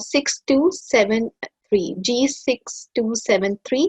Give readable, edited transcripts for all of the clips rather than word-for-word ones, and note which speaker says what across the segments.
Speaker 1: 6273 G6273।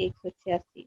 Speaker 2: 186।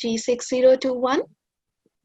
Speaker 1: G6021।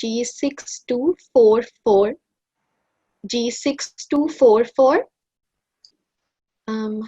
Speaker 1: G6244। G6244।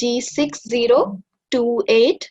Speaker 1: G6028।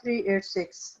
Speaker 3: 386।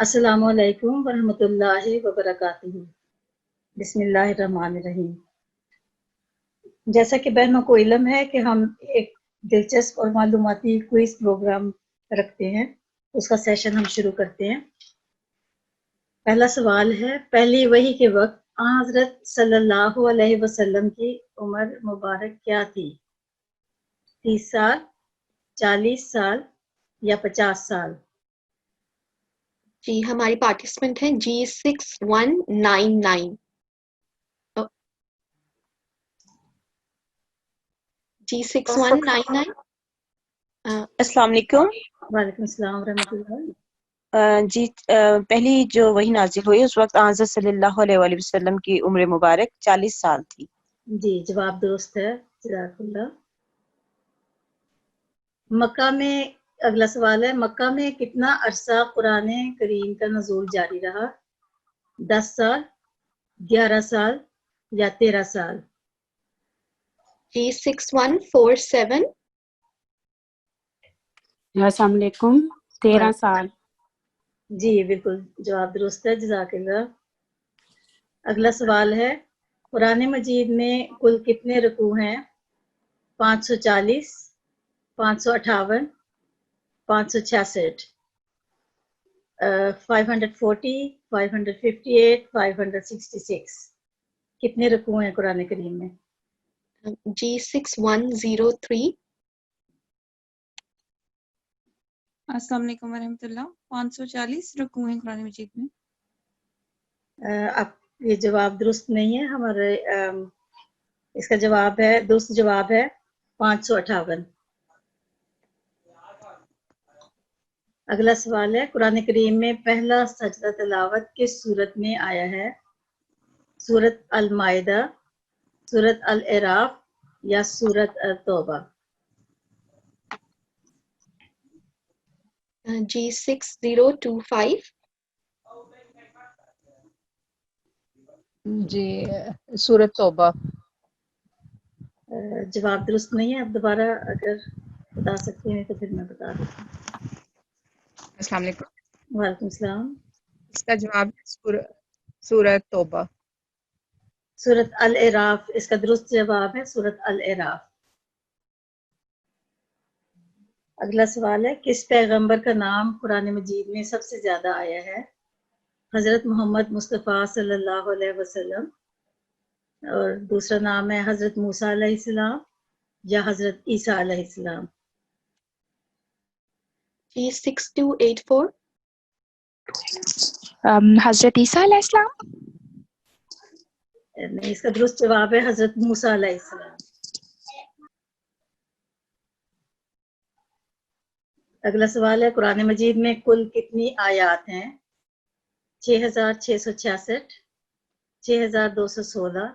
Speaker 4: السلام علیکم ورحمۃ اللہ وبرکاتہ. بسم اللہ الرحمن الرحیم. جیسا کہ بہنوں کو علم ہے کہ ہم ایک دلچسپ اور معلوماتی کوئز پروگرام رکھتے ہیں، اس کا سیشن ہم شروع کرتے ہیں. پہلا سوال ہے، پہلی وحی کے وقت حضرت صلی اللہ علیہ وسلم کی عمر مبارک کیا تھی؟ 30 سال، 40 سال یا 50 سال؟
Speaker 1: جی ہماری پارٹیسپینٹ ہیں G6199. G6199.
Speaker 5: السلام علیکم.
Speaker 4: وعلیکم السلام ورحمۃ اللہ.
Speaker 5: جی پہلی جو وحی نازل ہوئی اس وقت حضرت صلی اللہ علیہ وآلہ وسلم کی عمر مبارک 40 سال تھی.
Speaker 4: جی جواب درست ہے، جزاک اللہ. مکہ میں اگلا سوال ہے، مکہ میں کتنا عرصہ قرآن کریم کا نزول جاری رہا؟ 10 سال، 11 سال یا 13 سال؟
Speaker 1: G6147.
Speaker 6: السلام علیکم. 13 سال.
Speaker 4: جی بالکل جواب درست ہے، جزاک اللہ. اگلا سوال ہے، قرآن مجید میں کل کتنے رکوع ہیں؟ 540، 558، 566، 540، 558، 566. کتنے رکوع ہیں قرآن کریم میں؟
Speaker 1: G6103.
Speaker 7: السلام علیکم ورحمۃ اللہ. 540 رکوع ہیں قرآن مجید میں.
Speaker 4: اب یہ جواب درست نہیں ہے ہمارے، اس کا جواب ہے، درست جواب ہے 558. اگلا سوال ہے، قرآن کریم میں پہلا سجدہ تلاوت کس صورت میں آیا ہے؟ سورت المائدہ، سورت الاعراف یا سورت التوبہ؟
Speaker 1: G6025.
Speaker 8: جی سورۃ توبہ.
Speaker 4: جواب درست نہیں ہے، اب دوبارہ اگر بتا سکتے ہیں تو پھر میں بتا دیتی ہوں.
Speaker 8: السلام علیکم.
Speaker 4: وعلیکم السلام.
Speaker 8: اس کا جواب سورۃ توبہ.
Speaker 4: سورت الاعراف اس کا درست جواب ہے، سورت الاعراف. اگلا سوال ہے، کس پیغمبر کا نام قرآن مجید میں سب سے زیادہ آیا ہے؟ حضرت محمد مصطفیٰ صلی اللہ علیہ وسلم، اور دوسرا نام ہے حضرت موسیٰ علیہ السلام یا حضرت عیسیٰ علیہ السلام؟
Speaker 1: G6284.
Speaker 6: حضرت عیسیٰ علیہ السلام.
Speaker 4: نہیں، اس کا درست جواب ہے حضرت موسیٰ علیہ السلام. اگلا سوال ہے، قرآن مجید میں کل کتنی آیات ہیں؟ 6666، 6216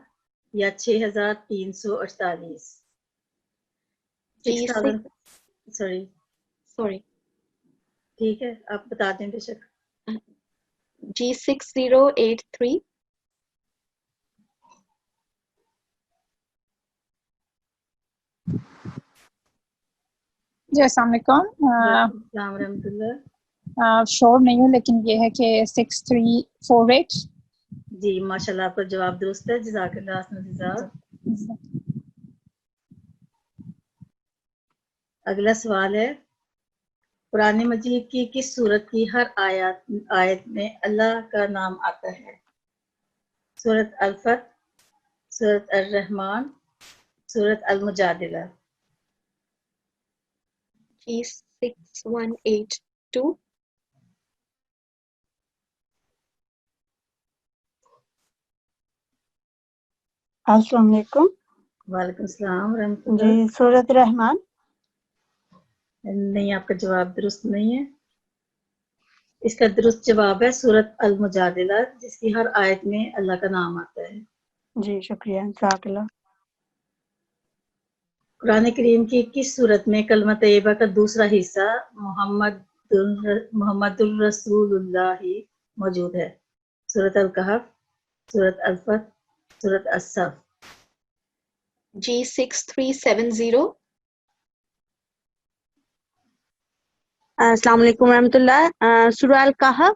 Speaker 4: یا 6348؟
Speaker 1: Sorry.
Speaker 4: ٹھیک ہے، آپ بتا دیں بے شک.
Speaker 1: G6083.
Speaker 9: جی السلام علیکم.
Speaker 4: السلام ورحمۃ اللہ.
Speaker 9: شور نہیں ہوں لیکن یہ ہے کہ 6348.
Speaker 4: جی ماشاءاللہ آپ کا جواب درست ہے، جزاک اللہ حسن جزاک. اگلا سوال ہے، قرآن مجید کی کس سورت کی ہر آیت میں اللہ کا نام آتا ہے؟ سورت الفتح، سورت الرحمن، سورت المجادلہ؟
Speaker 1: G6182.
Speaker 10: السلام علیکم.
Speaker 4: وعلیکم السلام ورحمۃ اللہ.
Speaker 10: جی سورۃ الرحمن.
Speaker 4: نہیں، آپ کا جواب درست نہیں ہے. اس کا درست جواب ہے سورت المجادلہ، جس کی ہر آیت میں اللہ کا نام آتا ہے.
Speaker 10: جی شکریہ، جزاک اللہ.
Speaker 4: قرآن کریم کی کس صورت میں کلمہ طیبہ کا دوسرا حصہ محمد الرسول اللہ موجود ہے؟ سورت الکہف، سورت الفتح، سورت الصف؟
Speaker 1: G6370.
Speaker 5: السلام علیکم ورحمۃ اللہ. سورہ الکہف.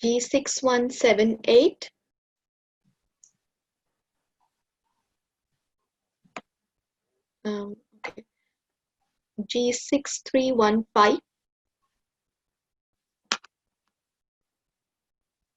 Speaker 1: G6178. Okay. G6315.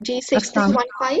Speaker 1: G6315.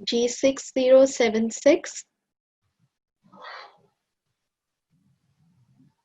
Speaker 1: G6076.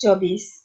Speaker 4: 24।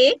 Speaker 11: 1,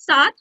Speaker 11: 7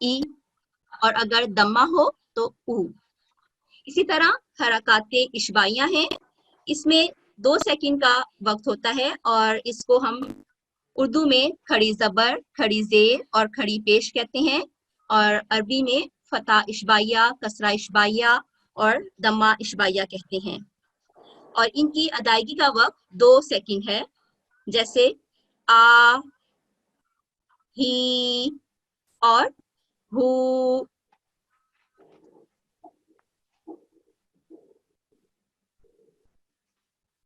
Speaker 11: ای، اور اگر دمہ ہو تو او۔ اسی طرح حرکات اشباعیہ ہیں، اس میں 2 سیکنڈ کا وقت ہوتا ہے اور اس کو ہم اردو میں کھڑی زبر، کھڑی زیر اور کھڑی پیش کہتے ہیں، اور عربی میں فتح اشباعیہ، کسرہ اشباعیہ اور دمہ اشباعیہ کہتے ہیں، اور ان کی ادائیگی کا وقت 2 سیکنڈ ہے، جیسے آ، ہی اور ہو۔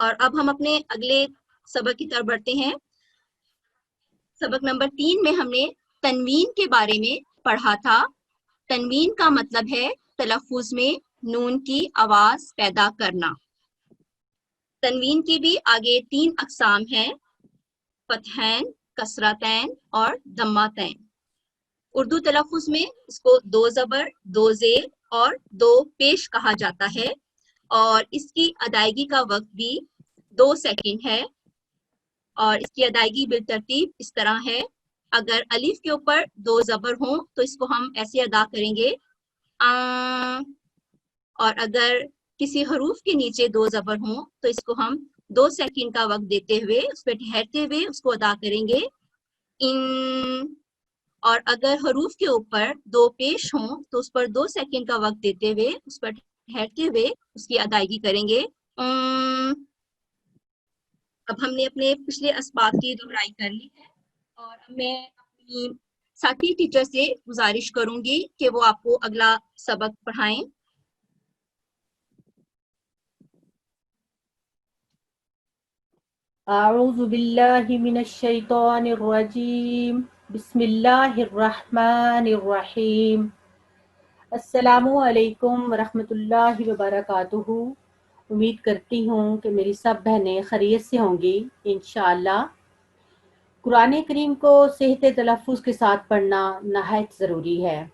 Speaker 11: اور اب ہم اپنے اگلے سبق کی طرف بڑھتے ہیں۔ سبق نمبر 3 میں ہم نے تنوین کے بارے میں پڑھا تھا۔ تنوین کا مطلب ہے تلفظ میں نون کی آواز پیدا کرنا۔ تنوین کی بھی آگے 3 اقسام ہیں، فتحین، کسرتین اور ضمتین۔ اردو تلفظ میں اس کو 2 زبر، 2 زیر اور 2 پیش کہا جاتا ہے، اور اس کی ادائیگی کا وقت بھی 2 سیکنڈ ہے، اور اس کی ادائیگی بالترتیب اس طرح ہے۔ اگر الف کے اوپر 2 زبر ہوں تو اس کو ہم ایسے ادا کریں گے آ، اور اگر کسی حروف کے نیچے 2 زبر ہوں تو اس کو ہم 2 سیکنڈ کا وقت دیتے ہوئے اس پہ ٹھہرتے ہوئے اس کو ادا کریں گے ان، اور اگر حروف کے اوپر 2 پیش ہوں تو اس پر 2 سیکنڈ کا وقت دیتے ہوئے اس پر ٹھہرتے ہوئے اس کی ادائیگی کریں گے اب ہم نے اپنے پچھلے اسباق کی دہرائی کر لی ہے، اور اب میں اپنی ساتھی ٹیچر سے گزارش کروں گی کہ وہ آپ کو اگلا سبق پڑھائیں۔
Speaker 12: اعوذ باللہ من الشیطان الرجیم، بسم اللہ الرحمن الرحیم۔ السلام علیکم ورحمۃ اللہ وبرکاتہ۔ امید کرتی ہوں کہ میری سب بہنیں خیریت سے ہوں گی انشاءاللہ۔ قرآن کریم کو صحت تلفظ کے ساتھ پڑھنا نہایت ضروری ہے۔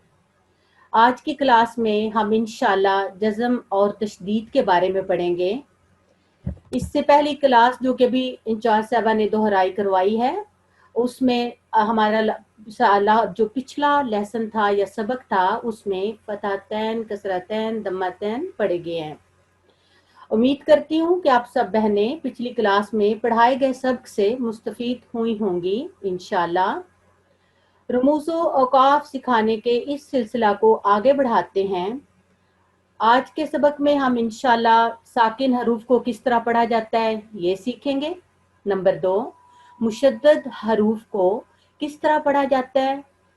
Speaker 12: آج کی کلاس میں ہم انشاءاللہ جزم اور تشدید کے بارے میں پڑھیں گے۔ اس سے پہلی کلاس جو کہ بھی انچارج صاحبہ نے دہرائی کروائی ہے، اس میں ہمارا جو پچھلا لیسن تھا یا سبق تھا اس میں فتحتین، کسرتین، ضمتین پڑھے گئے ہیں۔ امید کرتی ہوں کہ آپ سب بہنیں پچھلی کلاس میں پڑھائے گئے سبق سے مستفید ہوئی ہوں گی انشاءاللہ۔ رموز و اوقاف سکھانے کے اس سلسلہ کو آگے بڑھاتے ہیں۔ آج کے سبق میں ہم انشاءاللہ ساکن حروف کو کس طرح پڑھا جاتا ہے یہ سیکھیں گے۔ نمبر 2، مشدد حروف کو کس طرح پڑھا جاتا ہے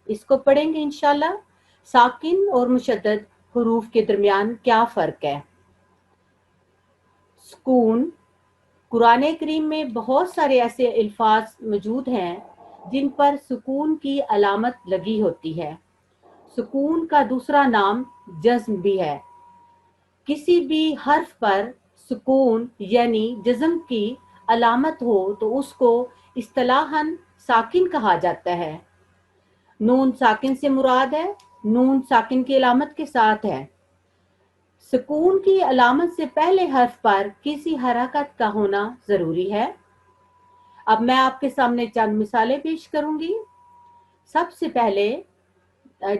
Speaker 12: اس کو پڑھیں گے انشاءاللہ۔ ساکن اور مشدد حروف کے درمیان کیا فرق ہے۔ سکون، قرآن کریم میں بہت سارے ایسے الفاظ موجود ہیں جن پر سکون کی علامت لگی ہوتی ہے۔ سکون کا دوسرا نام جزم بھی ہے۔ کسی بھی حرف پر سکون یعنی جزم کی علامت ہو تو اس کو اصطلاحاً ساکن کہا جاتا ہے۔ نون ساکن سے مراد ہے، نون ساکن کی علامت کے ساتھ ہے۔ سکون کی علامت سے پہلے حرف پر کسی حرکت کا ہونا ضروری ہے۔ اب میں آپ کے سامنے چند مثالیں پیش کروں گی۔ سب سے پہلے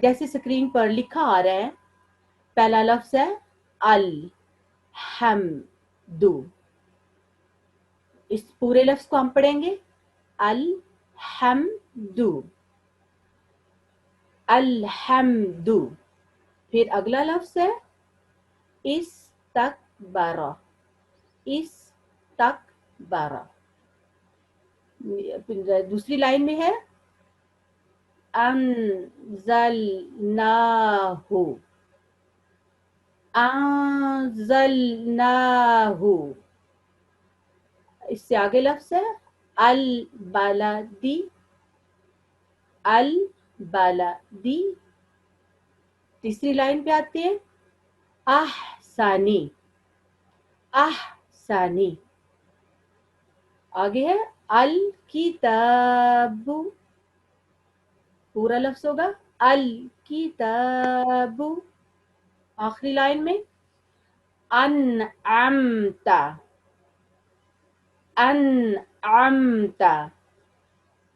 Speaker 12: جیسے اسکرین پر لکھا آ رہا ہے، پہلا لفظ ہے الحمد۔ اس پورے لفظ کو ہم پڑھیں گے الحمد، الحمد۔ پھر اگلا لفظ ہے استکبر، استکبر۔ دوسری لائن میں ہے انزلناہ، انزلناہ۔ اس سے آگے لفظ ہے البلدی، البلدی۔ تیسری لائن پہ آتے ہیں احسانی، احسانی۔ آگے ہے الکتاب، پورا لفظ ہوگا الکتاب۔ آخری لائن میں انعمت، انعمت۔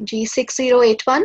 Speaker 1: G6081।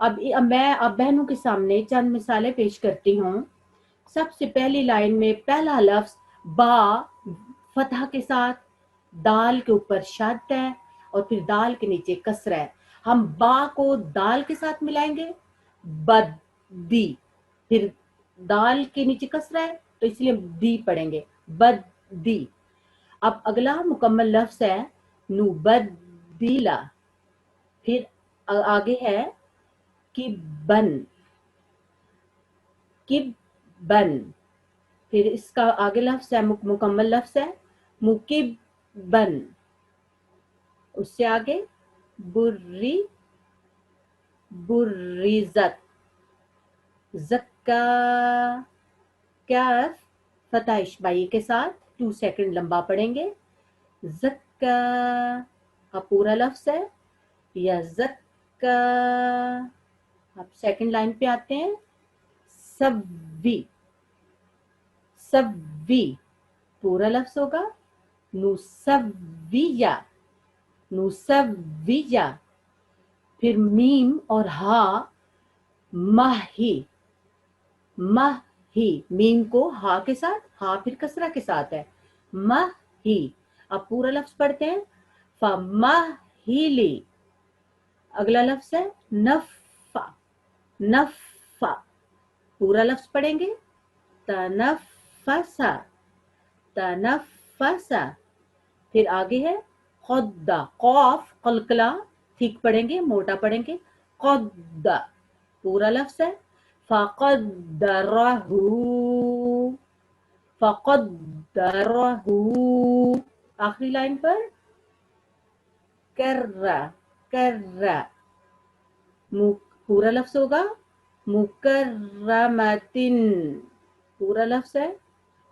Speaker 12: اب میں بہنوں کے سامنے چند مثالیں پیش کرتی ہوں. سب سے پہلی لائن میں پہلا لفظ با فتح کے ساتھ، دال کے اوپر شد ہے اور پھر دال کے نیچے کسرہ ہے. ہم با کو دال کے ساتھ ملائیں گے، بدی، پھر دال کے نیچے کسرہ ہے تو اس لیے دی پڑھیں گے، بدی. اب اگلا مکمل لفظ ہے نبدیلا، پھر آگے ہے کبن، کبن، پھر اس کا آگے لفظ ہے مکمل لفظ ہے مکبن، اس سے آگے بری، بریزت، زکا، کیف فتح اشبائی کے ساتھ 2 سیکنڈ لمبا پڑھیں گے، زکا کا پورا لفظ ہے یا زکا. اب سیکنڈ لائن پہ آتے ہیں، سوی، سوی پورا لفظ ہوگا نسویہ، نسویہ. پھر میم اور ہا مہی، مہی، میم کو ہا کے ساتھ، ہا پھر کسرہ کے ساتھ ہے، مہی. اب پورا لفظ پڑھتے ہیں فمہلی. اگلا لفظ ہے نفع، نفع پورا لفظ پڑھیں گے تنفسا، تنفسا. پھر آگے ہے قدا، قاف قلقلہ ٹھیک پڑھیں گے، موٹا پڑھیں گے، قدا پورا لفظ ہے فقدرہ، فقدرہ. آخری لائن پر کرہ، کرہ پورا لفظ ہوگا مکرمتن، پورا لفظ ہے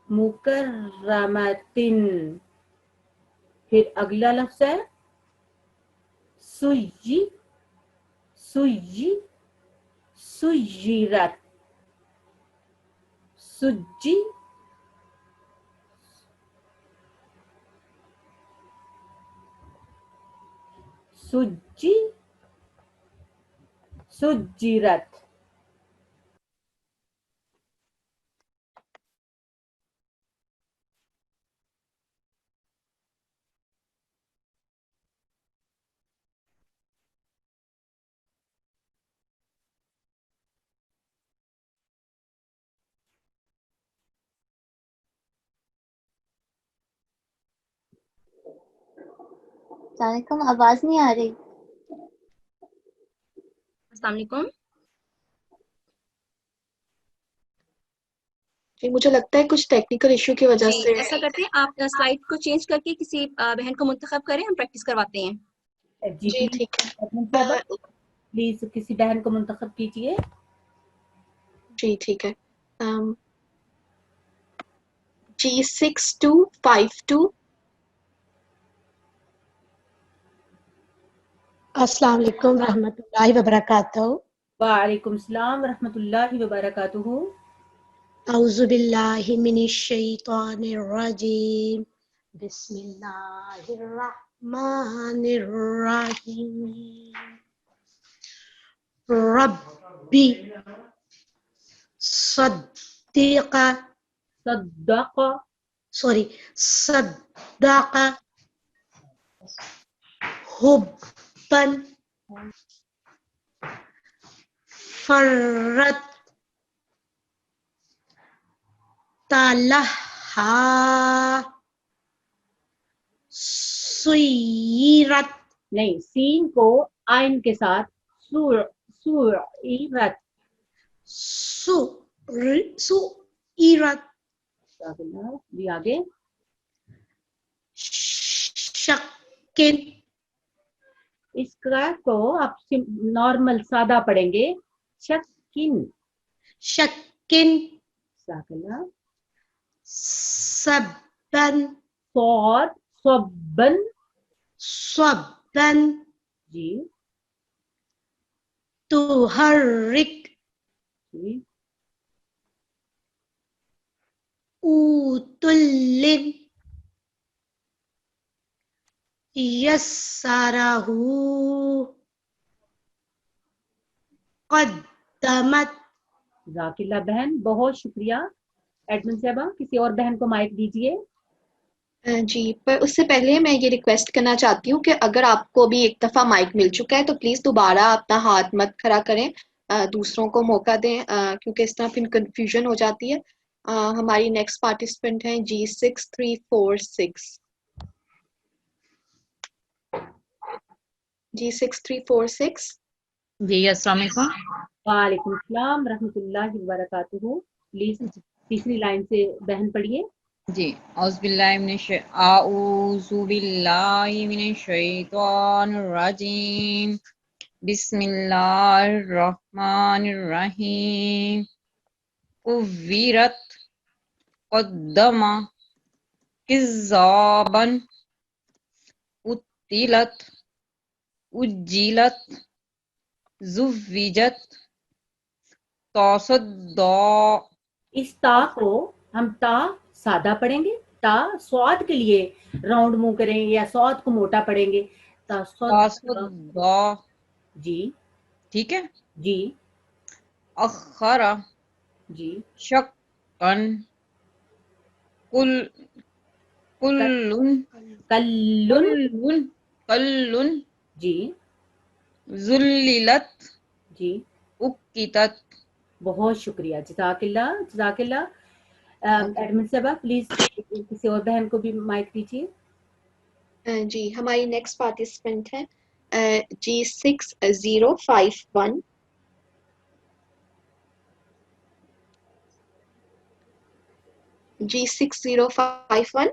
Speaker 12: مکرمتن. پھر اگلا لفظ ہے سجی، سجی، سجیرت، سجی، سجی، سجیرت.
Speaker 13: السلام علیکم، آواز نہیں آ رہی.
Speaker 11: السلام علیکم.
Speaker 1: جی مجھے لگتا ہے کچھ ٹیکنیکل ایشو کی وجہ
Speaker 11: جی
Speaker 1: سے.
Speaker 11: ایسا کرتے ہیں، آپ سلائڈ کو چینج کر کے کسی بہن کو منتخب کریں، ہم پریکٹس کرواتے ہیں.
Speaker 1: جی ٹھیک ہے.
Speaker 12: پلیز کسی بہن کو منتخب کیجیے.
Speaker 1: جی ٹھیک ہے. G6252.
Speaker 14: السلام علیکم ورحمۃ اللہ وبرکاتہ.
Speaker 12: وعلیکم السلام ورحمۃ اللہ وبرکاتہ.
Speaker 14: اعوذ باللہ من الشیطان الرجیم، بسم اللہ الرحمن الرحیم. ربی صدق،
Speaker 12: صدق،
Speaker 14: سوری صدق حبن فرت تلہا سیرت.
Speaker 12: نہیں، سین کو آئن کے ساتھ سورت،
Speaker 14: سیرت.
Speaker 12: بھی آگے
Speaker 14: شکن،
Speaker 12: اس کو آپ نارمل سادہ پڑھیں گے شکن،
Speaker 14: شکن.
Speaker 12: ساکلہ
Speaker 14: سبن،
Speaker 12: صاد صبن،
Speaker 14: صبن.
Speaker 12: جی
Speaker 14: تحرک،
Speaker 12: جی
Speaker 14: اوتلن یسرہو قدمت.
Speaker 12: ذاکرہ بہن بہت شکریہ. ایڈمن صاحبہ کسی اور بہن کو مائک دیجیے.
Speaker 1: جی، پر اس سے پہلے میں یہ ریکویسٹ کرنا چاہتی ہوں کہ اگر آپ کو بھی ایک دفعہ مائک مل چکا ہے تو پلیز دوبارہ اپنا ہاتھ مت کھڑا کریں، دوسروں کو موقع دیں، کیونکہ اس طرح پھر کنفیوژن ہو جاتی ہے. ہماری نیکسٹ پارٹیسپینٹ ہیں G6346. G6346.
Speaker 15: جی السلام علیکم.
Speaker 12: وعلیکم السلام ورحمۃ اللہ وبرکاتہ. پلیز تیسری لائن سے بہن پڑھیے.
Speaker 15: جی اعوذ باللہ من الشیطان الرجیم بسم اللہ الرحمن الرحیم. قویرت قدم کذابا قتلت اجلت زوجت تصدا.
Speaker 12: اس تا کو ہم تا سادہ پڑھیں گے. تا سواد کے لیے راؤنڈ منہ کریں یا سواد کو موٹا پڑھیں گے.
Speaker 15: تصدا.
Speaker 12: جی
Speaker 15: ٹھیک ہے.
Speaker 12: جی.
Speaker 15: اخرا.
Speaker 12: جی.
Speaker 15: شکن. کلن.
Speaker 12: جی.
Speaker 15: ذللت.
Speaker 12: جی.
Speaker 15: اکتت.
Speaker 12: بہت شکریہ. جزاک اللہ جزاک اللہ. ایڈمن صاحبہ پلیز کسی اور بہن کو بھی مائک دیجیے.
Speaker 1: جی، ہماری نیکسٹ پارٹیسپینٹ ہے G6051. G6051.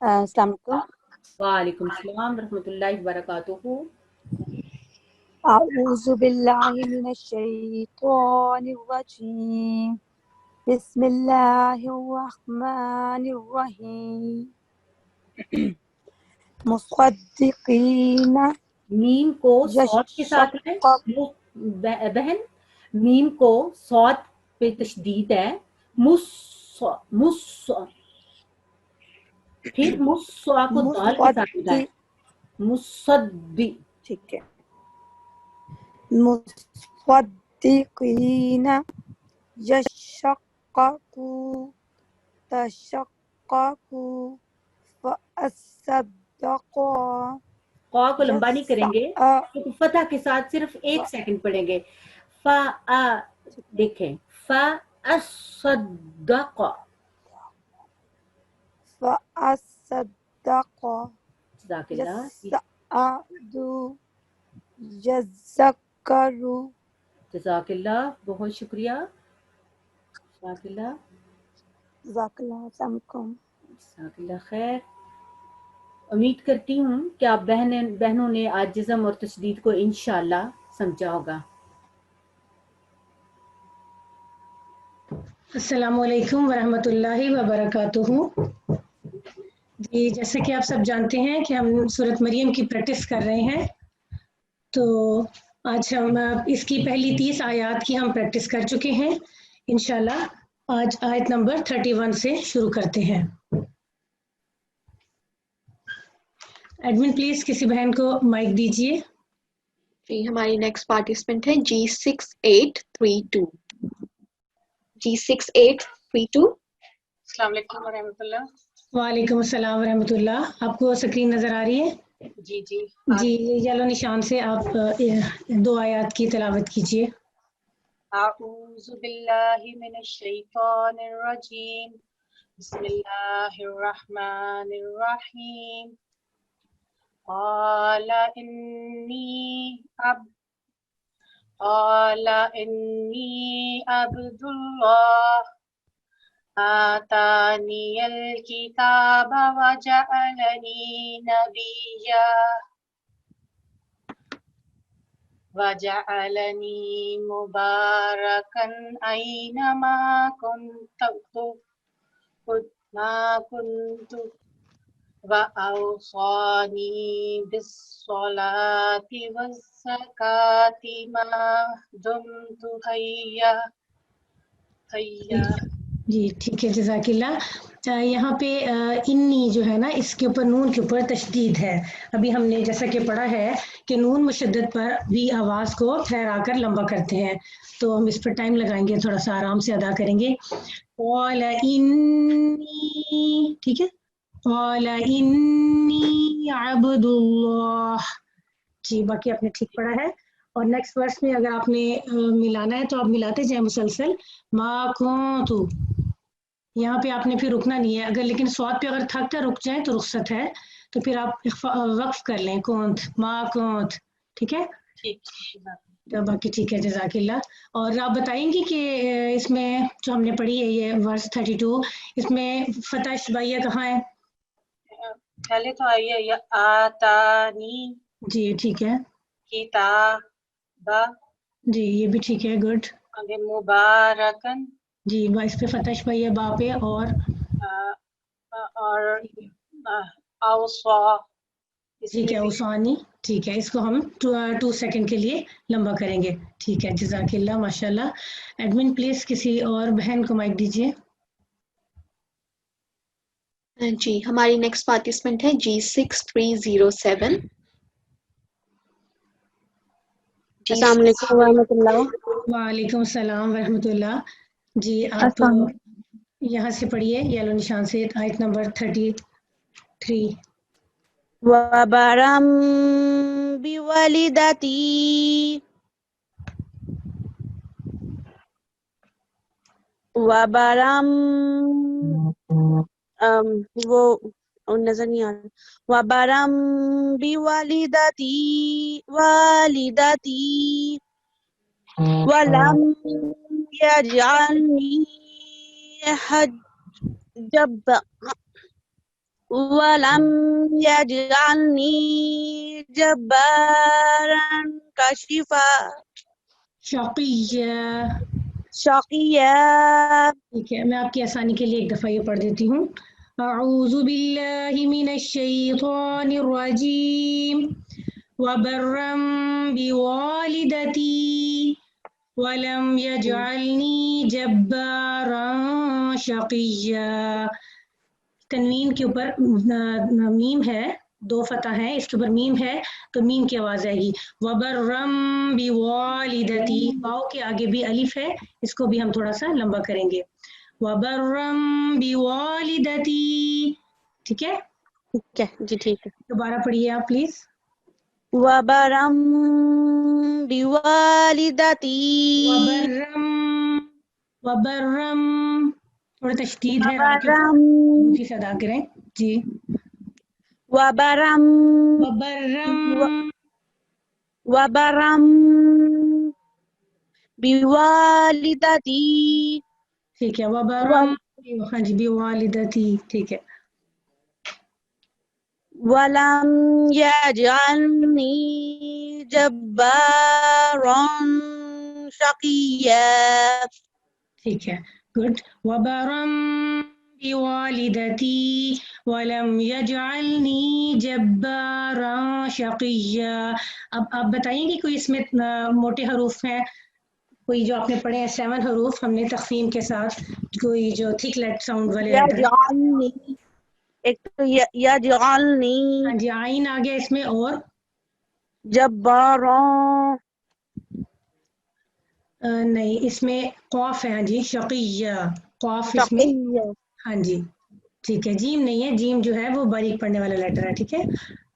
Speaker 10: السلام علیکم.
Speaker 12: وعلیکم السلام ورحمۃ اللہ وبرکاتہ.
Speaker 10: اعوذ باللہ من الشیطان الرجیم بسم اللہ الرحمن الرحیم. مصدقین.
Speaker 12: میم کو صاد کے ساتھ ہے بہن. میم کو صاد پہ تشدید ہے. پھر مصا کو دال کے ساتھ ہے. مصدی.
Speaker 10: ٹھیک ہے. مصدقین یشققو تشققو فاصدقوا.
Speaker 12: قا کو لمبا نہیں کریں گے، فتح کے ساتھ صرف 1 سیکنڈ پڑھیں گے. دیکھیں فاصدق.
Speaker 10: فاصدق.
Speaker 12: جزاک اللہ.
Speaker 10: یذکروا.
Speaker 12: جزاک اللہ بہت شکریہ. جزاک اللہ.
Speaker 10: جزاک اللہ. السلام علیکم.
Speaker 12: جزاک اللہ خیر. امید کرتی ہوں کہ آپ بہنوں نے آج جزم اور تشدید کو انشاءاللہ سمجھا ہوگا.
Speaker 16: السلام علیکم ورحمۃ اللہ وبرکاتہ. جی جیسے کہ آپ سب جانتے ہیں کہ ہم سورۃ مریم کی پریکٹس کر رہے ہیں، تو آج ہم اس کی پہلی 30 آیات کی ہم پریکٹس کر چکے ہیں. انشاءاللہ آج آیت نمبر 31 سے شروع کرتے ہیں. ایڈمن پلیز کسی بہن کو مائک دیجیے.
Speaker 1: جی، ہماری نیکسٹ پارٹیسپینٹ ہے G6832. G6832.
Speaker 17: السلام علیکم ورحمۃ اللہ.
Speaker 16: وعلیکم السلام ورحمۃ اللہ. آپ کو اسکرین نظر آ رہی ہے؟
Speaker 17: جی جی
Speaker 16: جی، یلو نشان سے آپ 2 آیات کی تلاوت کیجیے.
Speaker 17: اعوذ باللہ من الشیطان الرجیم بسم اللہ الرحمن الرحیم. قال انی عبد اللہ آتانی الکتاب وجعلنی نبیا وجعلنی مبارکا اینما کنت وأوصانی بالصلاة والزکاة ما دمت حیا.
Speaker 16: جی ٹھیک ہے، جزاک اللہ. یہاں پہ انی جو ہے نا اس کے اوپر نون کے اوپر تشدید ہے. ابھی ہم نے جیسا کہ پڑھا ہے کہ نون مشدد پر بھی آواز کو ٹھہرا کر لمبا کرتے ہیں, تو ہم اس پر ٹائم لگائیں گے, تھوڑا سا آرام سے ادا کریں گے. قال انی, ٹھیک ہے, قال انی عبد اللہ. جی باقی آپ نے ٹھیک پڑھا ہے. اور نیکسٹ ورس میں اگر آپ نے ملانا ہے تو آپ ملاتے جائیں مسلسل. ما کنتو, یہاں پہ آپ نے پھر رکنا نہیں ہے, اگر لیکن سواد پہ اگر تھک کر رک جائیں تو رخصت ہے, تو پھر آپ وقف کر لیں کونت, ما کونت, ٹھیک ہے. تو باقی ٹھیک ہے, جزاک اللہ. اور آپ بتائیں گی کہ اس میں جو ہم نے پڑھی ہے یہ ورس 32, اس میں فتح شبیہ کہاں ہے؟
Speaker 17: پہلے تو آئی ہے یا آتانی.
Speaker 16: جی ٹھیک ہے.
Speaker 17: کتابا.
Speaker 16: جی یہ بھی ٹھیک ہے, گڈ.
Speaker 17: آگے مبارکن.
Speaker 16: جی اس پہ فتح شبیہ با پہ, اور
Speaker 17: اوصا.
Speaker 16: ٹھیک ہے, اوسانی, ٹھیک ہے. اس کو ہم 2 سیکنڈ کے لیے لمبا کریں گے. ٹھیک ہے, جزاک اللہ, ماشاء اللہ. ایڈمن پلیز کسی اور بہن کو مائک دیجیے.
Speaker 1: جی ہماری نیکسٹ پارٹیسپینٹ ہے G6307.
Speaker 18: السلام علیکم ورحمۃ اللہ.
Speaker 16: وعلیکم السلام ورحمۃ اللہ. جی آپ یہاں سے پڑھیے یلو نشان سے آیت نمبر 33.
Speaker 18: وبرم بوالدتی وبرم وہ نظر نہیں آ رہا. وبرم بوالدتی ولم يجعلني جبارا شقيا.
Speaker 16: ٹھیک ہے, میں آپ کی آسانی کے لیے ایک دفعہ یہ پڑھ دیتی ہوں. اعوذ باللہ من الشیطان الرجیم وبرا بوالدتی ولم يجعلنی جبارا شقیا. تنوین کے اوپر میم ہے, 2 فتح ہیں, اس کے اوپر میم ہے تو میم کی آواز آئے گی. وبرم بوالدتی, واو کے آگے بھی الف ہے, اس کو بھی ہم تھوڑا سا لمبا کریں گے. وبرم بوالدتی, ٹھیک ہے.
Speaker 18: ٹھیک ہے جی, ٹھیک ہے.
Speaker 16: دوبارہ پڑھیے آپ پلیز.
Speaker 18: وبرم بوالدتی.
Speaker 16: وبرم تھوڑا تشدید ہے, اونچی سے ادا کریں. جی
Speaker 18: وبرم بوالدتی.
Speaker 16: ٹھیک ہے, وبرم, ہاں جی, بوالدتی, ٹھیک ہے.
Speaker 18: ولم يجعلني جبارا شقيا.
Speaker 16: ٹھیک ہے, گڈ. وبرم بوالدتی ولم يجعلنی جبارا شقیا. اب آپ بتائیں گے کوئی اس میں موٹے حروف ہیں, کوئی جو آپ نے پڑھے ہیں 7 حروف ہم نے تقسیم کے ساتھ, کوئی جو تھک لیٹ ساؤنڈ والے لیٹر.
Speaker 18: ایک تو یجعلنی.
Speaker 16: ہاں جی, آئین آ گیا اس میں, اور
Speaker 18: جبارا
Speaker 16: نہیں, اس میں قاف ہے. ہاں جی, شقیہ, قاف اس میں. ہاں جی ٹھیک ہے. جیم نہیں ہے, جیم جو ہے وہ باریک پڑھنے والا لیٹر ہے, ٹھیک ہے.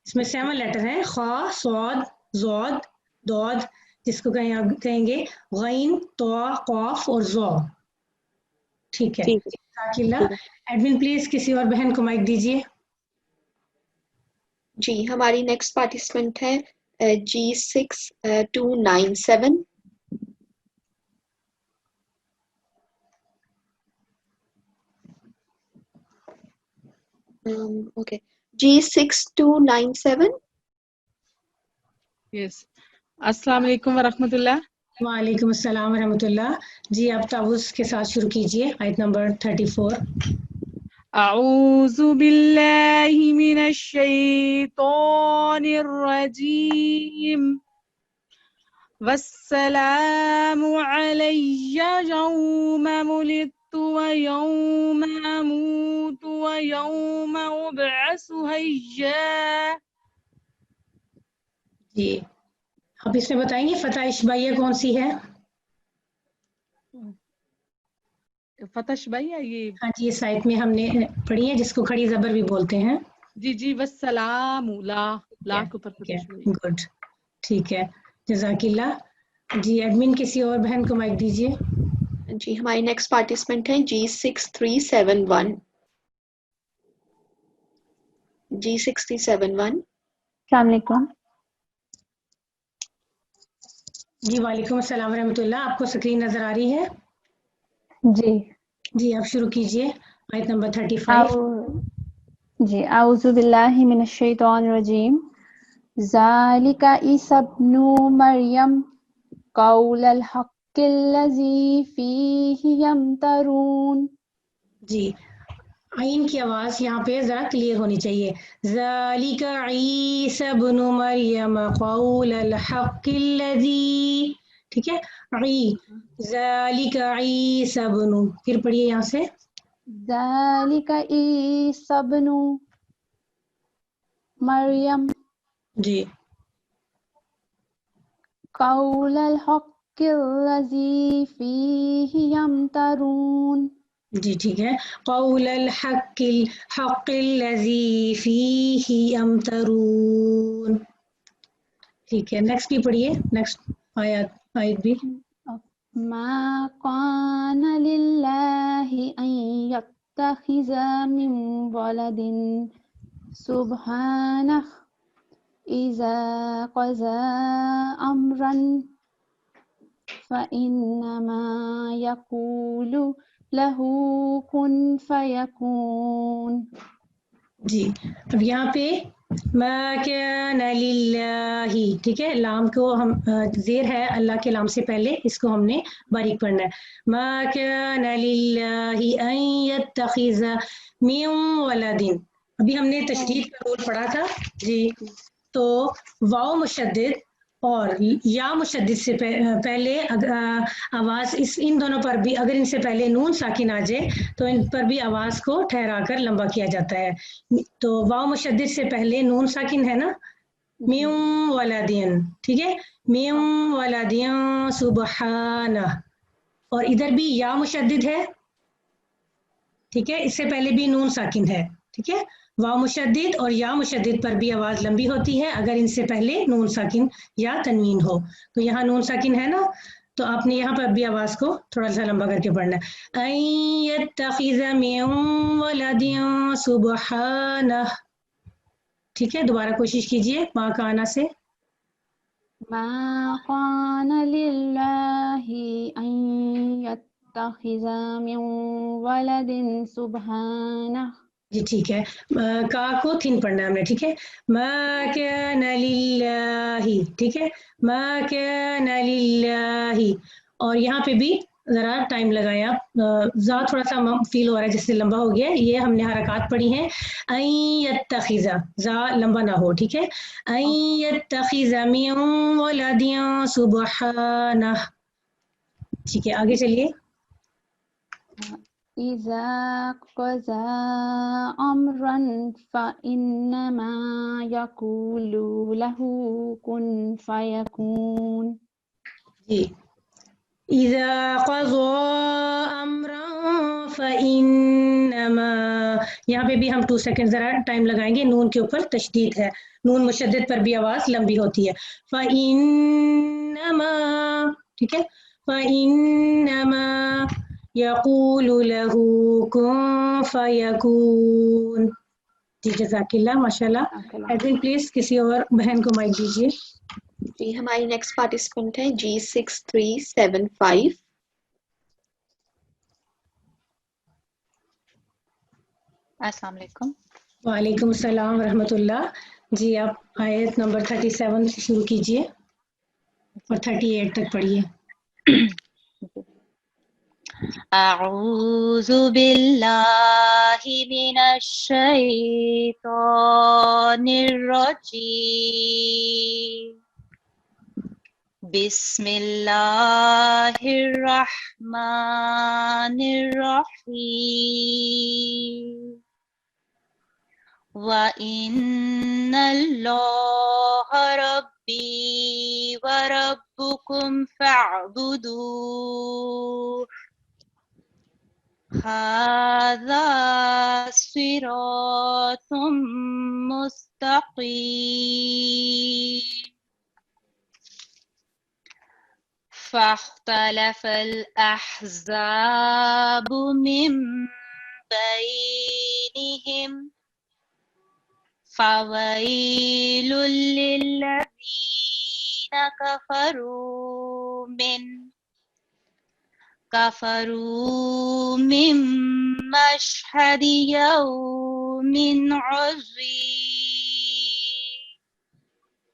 Speaker 16: اس میں 7 لیٹر ہیں, خا, صاد, ضاد, ضاد, جس کو کہیں گے غین, طا, قاف اور ظا. ٹھیک ہے, جزاک اللہ. ایڈمن پلیز کسی اور بہن کو مائک دیجیے.
Speaker 1: جی ہماری نیکسٹ پارٹیسپینٹ ہے G6297. Okay, G6297.
Speaker 8: Yes. السلام علیکم ورحمۃ اللہ.
Speaker 16: وعلیکم السلام ورحمۃ اللہ. جی آپ تعوذ کے ساتھ شروع کیجیے, آیت نمبر 34.
Speaker 19: اعوذ باللہ من الشیطان الرجیم والسلام علی یوم ولدت ویوم اموت ويوم أبعث حيا.
Speaker 16: جی آپ اس میں بتائیں گے فتح اشبائیہ کون سی ہے؟
Speaker 19: فتح شبیہ یہ
Speaker 16: ہاں جی اس آیت میں ہم نے پڑھی ہے جس کو کھڑی زبر بھی بولتے ہیں.
Speaker 19: جی والسلام لا کے اوپر فتح شبیہ.
Speaker 16: گڈ ٹھیک ہے جزاک اللہ. جی ایڈمن کسی اور بہن کو مائک دیجیے.
Speaker 1: جی ہماری نیکسٹ پارٹیسپینٹ ہیں G6371. G6371.
Speaker 20: السلام علیکم.
Speaker 16: جی وعلیکم السلام ورحمۃ اللہ. آپ کو اسکرین نظر آ رہی ہے؟
Speaker 20: جی
Speaker 16: جی آپ شروع کیجیے آیت نمبر 35.
Speaker 20: جی اعوذ باللہ من الشیطان الرجیم. ذالک عیسی ابن مریم قول الحق الذی فیہ یمترون.
Speaker 16: جی عین کی آواز یہاں پہ ذرا کلیئر ہونی چاہیے. ذالک عیسی ابن مریم قول الحق الذی. ٹھیک ہے ذالک عیسی ابن. پھر پڑھیے یہاں سے.
Speaker 20: ذالک عیسی ابن مریم
Speaker 16: جی
Speaker 20: قول الحق الذی فیہ یمترون.
Speaker 16: جی ٹھیک ہے قول الحق الذی فیہ یمترون. ٹھیک ہے نیکسٹ بھی پڑھیے. نیکسٹ آیت بھی.
Speaker 20: ما کان للہ ان یتخذ من ولد سبحانہ اذا قضى امرا فانما یقول له کن فیکون.
Speaker 16: جی اب یہاں پہ ما کان للہ. ٹھیک ہے لام کو ہم زیر ہے اللہ کے لام سے پہلے اس کو ہم نے باریک پڑھنا ہے. ما کان للہ ان یتخذ من ولد. ابھی ہم نے تشدید کا رول پڑھا تھا. جی تو واو مشدد اور یا مشدد سے پہلے آواز ان دونوں پر بھی اگر ان سے پہلے نون ساکن آ جائے تو ان پر بھی آواز کو ٹھہرا کر لمبا کیا جاتا ہے. تو واو مشدد سے پہلے نون ساکن ہے نا. میوں ولدین. ٹھیک ہے میوں ولدین سبحانہ. اور ادھر بھی یا مشدد ہے. ٹھیک ہے اس سے پہلے بھی نون ساکن ہے. ٹھیک ہے واو مشدد اور یا مشدد پر بھی آواز لمبی ہوتی ہے اگر ان سے پہلے نون ساکن یا تنوین ہو. تو یہاں نون ساکن ہے نا تو آپ نے یہاں پر بھی آواز کو تھوڑا سا لمبا کر کے پڑھنا ہے. ان یتخذ من ولد سبحانہ. ٹھیک ہے دوبارہ کوشش کیجئے ما کانا سے.
Speaker 20: ما کان للہ ان یتخذ من ولد سبحانہ.
Speaker 16: جی ٹھیک ہے کا کو تھن پڑھنا ہے ہم نے. ٹھیک ہے ما کان للہ. ٹھیک ہے ما کان للہ. اور یہاں پہ بھی ذرا ٹائم لگائیں آپ. زا تھوڑا سا فیل ہو رہا ہے جس سے لمبا ہو گیا. یہ ہم نے حرکات پڑھی ہیں. ان یتخذ زا لمبا نہ ہو. ٹھیک ہے ان یتخذ من ولد سبحانہ. ٹھیک ہے آگے چلیے.
Speaker 20: اذا قضى امرا فانما يقول له كن فيكون.
Speaker 16: جی اذا قضى امرا فانما. یہاں پہ بھی ہم 2 سیکنڈ ذرا ٹائم لگائیں گے. نون کے اوپر تشدید ہے. نون مشدد پر بھی آواز لمبی ہوتی ہے. فانما. ٹھیک ہے فانما یقول له کن فیکون. جی جزاک اللہ ماشاء اللہ. ایڈمن پلیز کسی اور بہن کو مائک دیجیے.
Speaker 1: جی ہماری نیکسٹ پارٹیسپینٹ ہے G6375.
Speaker 21: السلام علیکم.
Speaker 16: وعلیکم السلام ورحمۃ اللہ. جی آپ آیت نمبر 37 سے شروع کیجیے اور 38 تک پڑھیے.
Speaker 21: اعوذ باللہ من الشیطان الرجیم. بسم اللہ الرحمن الرحیم. وَإِنَّ اللَّهَ رَبِّي وَرَبُّكُمْ فَاعْبُدُوهُ هَذَا صِرَاطٌ مُسْتَقِيمٌ فاختلف الأحزاب من بينهم فويل للذين كفروا من مشهد يوم عظيم.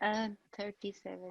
Speaker 21: 37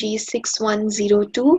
Speaker 1: G6102.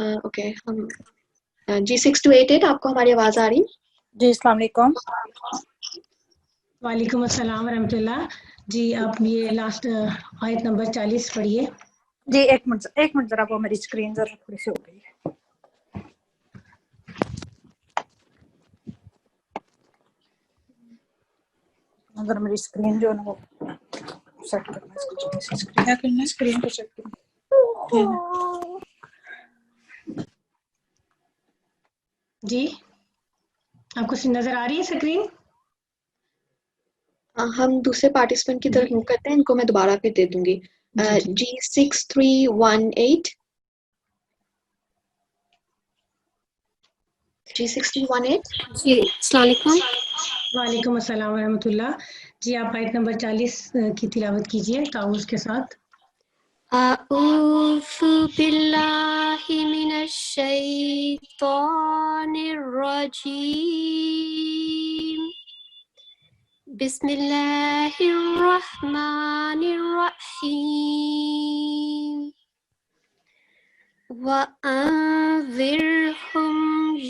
Speaker 1: اوکے ہم جی 6288 آپ کو ہماری آواز آ رہی؟
Speaker 2: جی السلام علیکم.
Speaker 16: وعلیکم السلام ورحمۃ اللہ. جی آپ یہ لاسٹ آیت نمبر 40 پڑھیے.
Speaker 2: جی ایک منٹ ذرا وہ میری اسکرین ذرا تھوڑی سی ہو گئی ہے. اگر میری اسکرین جو ہے نا وہ سیٹ کرنا ہے اس کو جلدی سے کیا کرنا ہے اسکرین کو سیٹ کرنا.
Speaker 16: جی آپ کو نظر آ رہی ہے اسکرین؟
Speaker 1: ہم دوسرے پارٹیسپینٹ کی طرف موو کرتے ہیں، ان کو میں دوبارہ پھر دے دوں گی. جی 6318 جی 6318.
Speaker 22: جی السلام علیکم.
Speaker 16: وعلیکم السلام ورحمۃ اللہ. جی آپ آیت نمبر 40 کی تلاوت کیجیے تعوذ کے ساتھ.
Speaker 22: اعوذ باللہ من الشیطان الرجیم. بسم اللہ الرحمن الرحیم. وَأَنذِرْهُمْ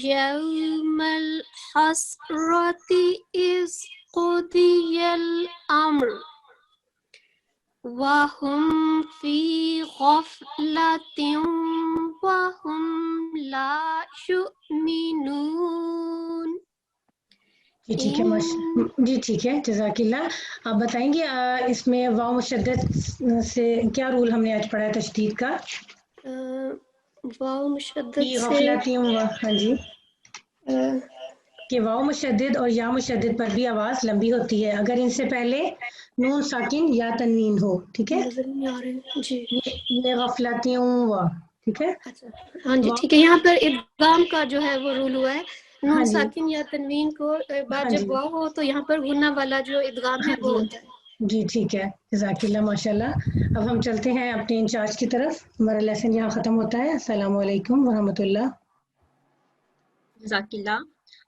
Speaker 22: يَوْمَ الْحَسْرَةِ إِذْ قُضِيَ الْأَمْرُ وَهُمْ فِي غَفْلَةٍ وَهُمْ لَا يُؤْمِنُونَ.
Speaker 16: جی ٹھیک ہے جی ٹھیک ہے جزاک اللہ. آپ بتائیں گے اس میں واو مشدد سے کیا رول ہم نے آج پڑھا ہے تشدید کا؟
Speaker 22: واو مشدد
Speaker 16: فی
Speaker 22: سے
Speaker 16: غفلتیم ہاں جی کہ واو مشدد اور یا مشدد پر بھی آواز لمبی ہوتی ہے اگر ان سے پہلے نون ساکن یا تنوین ہو. ٹھیک ہے
Speaker 22: نظر نہیں آ رہے جی.
Speaker 16: یہ غفلتیم ٹھیک ہے.
Speaker 22: ہاں جی ٹھیک ہے. یہاں پر ادغام کا جو ہے وہ رول ہوا ہے. نون
Speaker 16: ہاں جی
Speaker 22: ساکن یا تنوین کو بعد
Speaker 16: ہاں
Speaker 22: جب
Speaker 16: جی
Speaker 22: واو ہو تو یہاں پر غنہ والا جو ادغام ہے
Speaker 16: ہاں
Speaker 22: وہ
Speaker 16: جی
Speaker 22: ہوتا ہے.
Speaker 16: جی ٹھیک ہے جزاک اللہ ماشاء اللہ. اب ہم چلتے ہیں اپنے انچارج کی طرف. ہمارا لیسن یہاں ختم ہوتا ہے. السلام علیکم ورحمۃ اللہ.
Speaker 11: جزاک اللہ.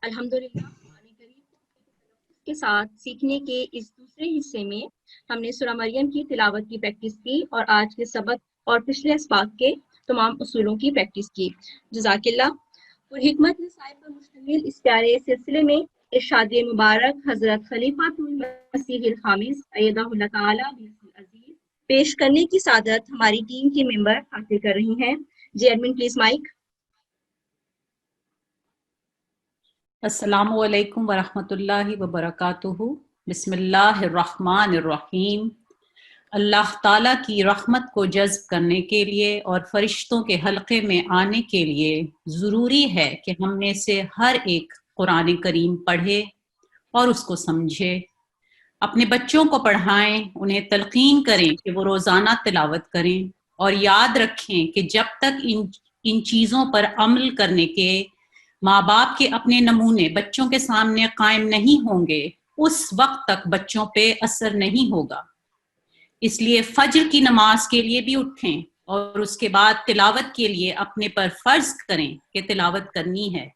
Speaker 11: الحمدللہ قرآن کریم کے ساتھ سیکھنے کے اس دوسرے حصے میں ہم نے سورہ مریم کی تلاوت کی پریکٹس کی اور آج کے سبق اور پچھلے اسباق کے تمام اصولوں کی پریکٹس کی. جزاک اللہ. اور حکمت نصائب پر مشتمل اس پیارے سلسلے میں ارشاد مبارک حضرت خلیفۃ المسیح الخامس ایدہ اللہ تعالی عزیز پیش کرنے کی سعادت ہماری ٹیم کے ممبر حاصل کر رہی ہیں. جی ایڈمن پلیز مائک.
Speaker 3: السلام علیکم ورحمۃ اللہ وبرکاتہ. بسم اللہ الرحمن الرحیم. اللہ تعالیٰ کی رحمت کو جذب کرنے کے لیے اور فرشتوں کے حلقے میں آنے کے لیے ضروری ہے کہ ہم میں سے ہر ایک قرآن کریم پڑھے اور اس کو سمجھے. اپنے بچوں کو پڑھائیں، انہیں تلقین کریں کہ وہ روزانہ تلاوت کریں اور یاد رکھیں کہ جب تک ان چیزوں پر عمل کرنے کے ماں باپ کے اپنے نمونے بچوں کے سامنے قائم نہیں ہوں گے اس وقت تک بچوں پہ اثر نہیں ہوگا. اس لیے فجر کی نماز کے لیے بھی اٹھیں اور اس کے بعد تلاوت کے لیے اپنے پر فرض کریں کہ تلاوت کرنی ہے.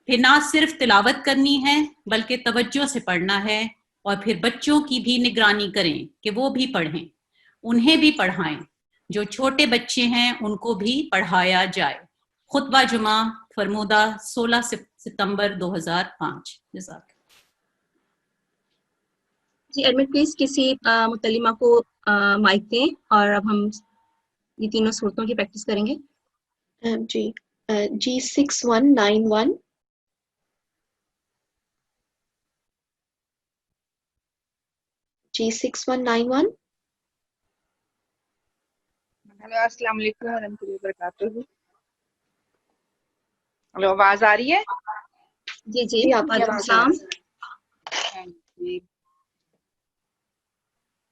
Speaker 3: پھر نہ صرف تلاوت کرنی ہے بلکہ توجہ سے پڑھنا ہے اور پھر بچوں کی بھی نگرانی کریں کہ وہ بھی پڑھیں، انہیں بھی پڑھائیں. جو چھوٹے بچے ہیں ان کو بھی پڑھایا جائے. خطبہ جمعہ فرمودہ 16 ستمبر 2005. جزاک.
Speaker 11: جی ایڈمن پلیز کسی متلمہ کو مائک دیں اور اب ہم یہ تینوں صورتوں کی پریکٹس کریں گے.
Speaker 1: جی جی 6191 جی 6191.
Speaker 8: ہلو السلام علیکم ورحمۃ اللہ وبرکاتہ. ہلو آواز آ رہی ہے؟
Speaker 11: جی جی
Speaker 1: آپ کی
Speaker 11: وعلیکم
Speaker 1: آواز آ
Speaker 11: السلام.
Speaker 8: جی.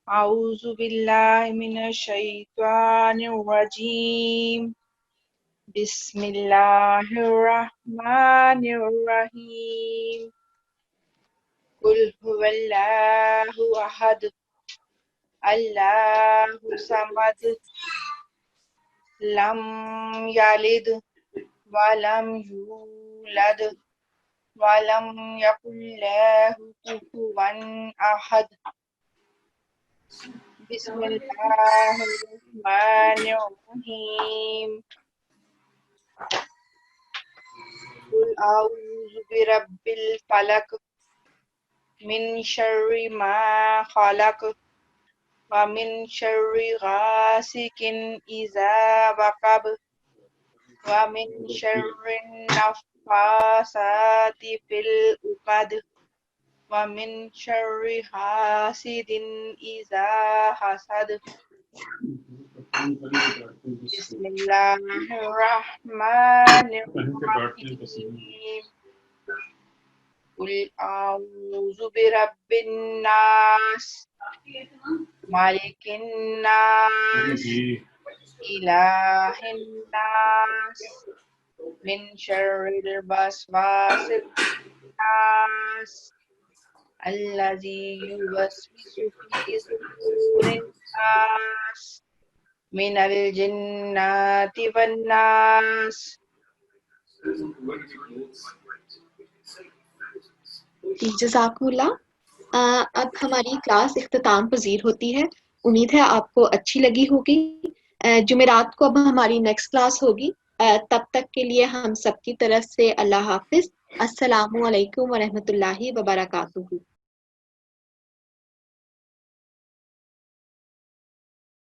Speaker 8: اعوذ باللہ من الشیطان الرجیم. بسم اللہ الرحمن الرحیم. قل هو اللہ احد اللہ صمد لم یلد ولم یولد ولم یکن لہ کفوا احد. بسم اللہ الرحمن الرحیم. أعوذ برب الفلق من شر ما خلق ومن شر غاسق إذا وقب ومن شر النفاثات في العقد ومن شر حاسد إذا حسد بسم الله الرحمن الرحيم قل أعوذ برب الناس مالك الناس إله الناس من شر الوسواس الناس الذي يوسوس في صدور الناس من الجنة والناس.
Speaker 1: جی جزاکمullah. اب ہماری کلاس اختتام پذیر ہوتی ہے. امید ہے آپ کو اچھی لگی ہوگی. جمعرات کو اب ہماری نیکسٹ کلاس ہوگی. تب تک کے لیے ہم سب کی طرف سے اللہ حافظ. السلام علیکم ورحمۃ اللہ وبرکاتہ.